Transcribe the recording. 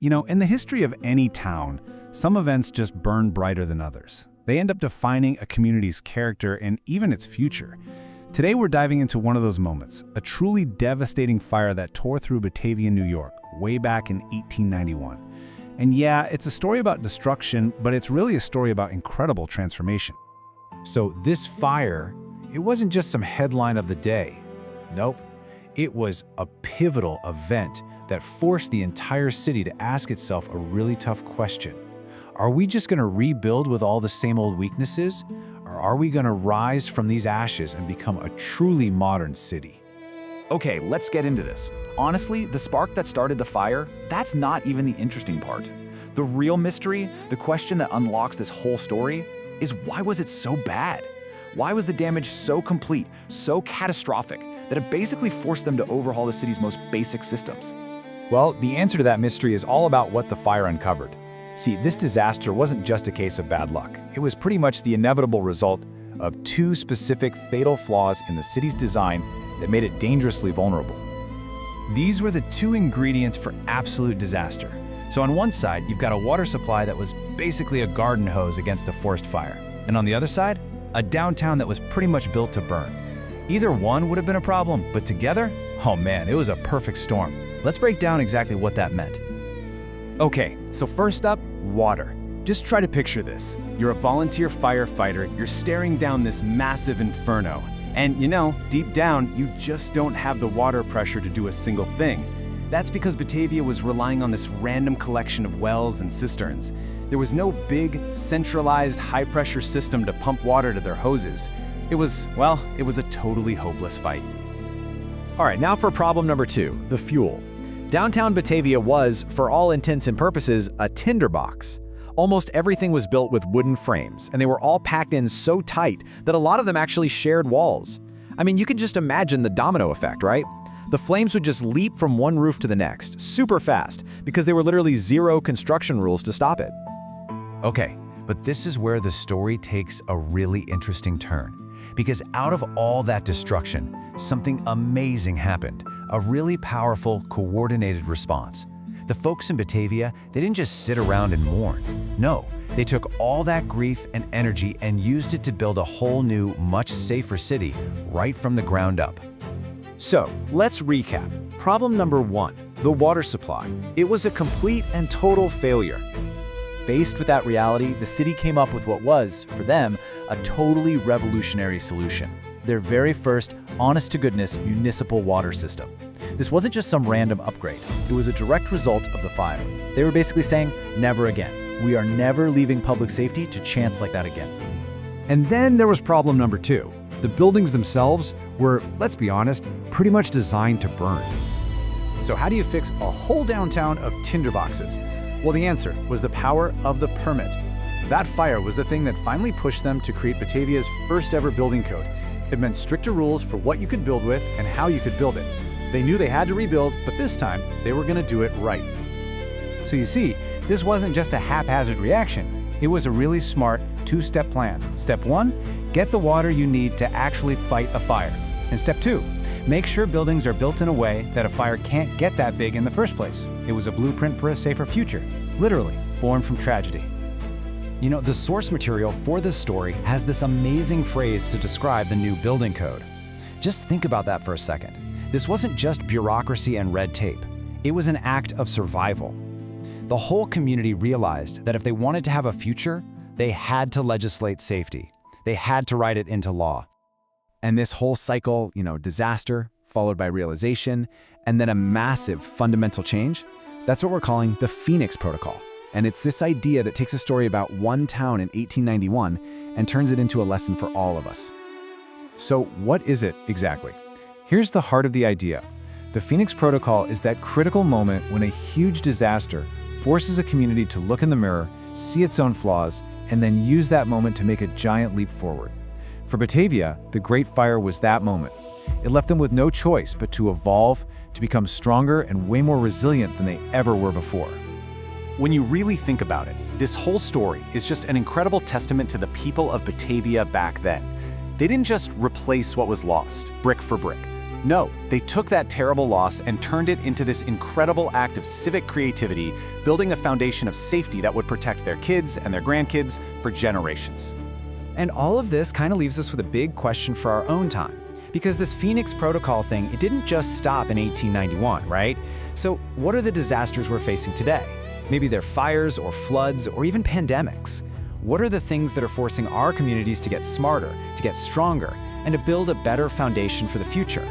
In the history of any town, some events just burn brighter than others. They end up defining a community's character and even its future. Today we're diving into one of those moments, a truly devastating fire that tore through Batavia, New York, way back in 1891. And yeah, it's a story about destruction, but it's really a story about incredible transformation. So this fire, it wasn't just some headline of the day. Nope, it was a pivotal event that forced the entire city to ask itself a really tough question. Are we just going to rebuild with all the same old weaknesses? Or are we going to rise from these ashes and become a truly modern city? Okay, let's get into this. Honestly, the spark that started the fire, that's not even the interesting part. The real mystery, the question that unlocks this whole story, is why was it so bad? Why was the damage so complete, so catastrophic, that it basically forced them to overhaul the city's most basic systems? Well, the answer to that mystery is all about what the fire uncovered. See, this disaster wasn't just a case of bad luck. It was pretty much the inevitable result of two specific fatal flaws in the city's design that made it dangerously vulnerable. These were the two ingredients for absolute disaster. So on one side, you've got a water supply that was basically a garden hose against a forest fire. And on the other side, a downtown that was pretty much built to burn. Either one would have been a problem, but together, oh man, it was a perfect storm. Let's break down exactly what that meant. Okay, so first up, water. Just try to picture this. You're a volunteer firefighter, you're staring down this massive inferno. And deep down, you just don't have the water pressure to do a single thing. That's because Batavia was relying on this random collection of wells and cisterns. There was no big, centralized, high-pressure system to pump water to their hoses. It was a totally hopeless fight. All right, now for problem number 2, the fuel. Downtown Batavia was, for all intents and purposes, a tinderbox. Almost everything was built with wooden frames, and they were all packed in so tight that a lot of them actually shared walls. I mean, you can just imagine the domino effect, right? The flames would just leap from one roof to the next, super fast, because there were literally zero construction rules to stop it. Okay, but this is where the story takes a really interesting turn. Because out of all that destruction, something amazing happened, a really powerful, coordinated response. The folks in Batavia, they didn't just sit around and mourn. No, they took all that grief and energy and used it to build a whole new, much safer city right from the ground up. So, let's recap. Problem number 1, the water supply. It was a complete and total failure. Faced with that reality, the city came up with what was, for them, a totally revolutionary solution. Their very first, honest-to-goodness municipal water system. This wasn't just some random upgrade. It was a direct result of the fire. They were basically saying, never again. We are never leaving public safety to chance like that again. And then there was problem number 2. The buildings themselves were, let's be honest, pretty much designed to burn. So how do you fix a whole downtown of tinderboxes? Well, the answer was the power of the permit. That fire was the thing that finally pushed them to create Batavia's first ever building code. It meant stricter rules for what you could build with and how you could build it. They knew they had to rebuild, but this time, they were going to do it right. So you see, this wasn't just a haphazard reaction. It was a really smart two-step plan. Step 1, get the water you need to actually fight a fire. And step 2, make sure buildings are built in a way that a fire can't get that big in the first place. It was a blueprint for a safer future, literally born from tragedy. The source material for this story has this amazing phrase to describe the new building code. Just think about that for a second. This wasn't just bureaucracy and red tape. It was an act of survival. The whole community realized that if they wanted to have a future, they had to legislate safety. They had to write it into law. And this whole cycle, disaster, followed by realization, and then a massive fundamental change, that's what we're calling the Phoenix Protocol. And it's this idea that takes a story about one town in 1891 and turns it into a lesson for all of us. So what is it exactly? Here's the heart of the idea. The Phoenix Protocol is that critical moment when a huge disaster forces a community to look in the mirror, see its own flaws, and then use that moment to make a giant leap forward. For Batavia, the Great Fire was that moment. It left them with no choice but to evolve, to become stronger and way more resilient than they ever were before. When you really think about it, this whole story is just an incredible testament to the people of Batavia back then. They didn't just replace what was lost, brick for brick. No, they took that terrible loss and turned it into this incredible act of civic creativity, building a foundation of safety that would protect their kids and their grandkids for generations. And all of this kind of leaves us with a big question for our own time. Because this Phoenix Protocol thing, it didn't just stop in 1891, right? So what are the disasters we're facing today? Maybe they're fires or floods or even pandemics. What are the things that are forcing our communities to get smarter, to get stronger, and to build a better foundation for the future?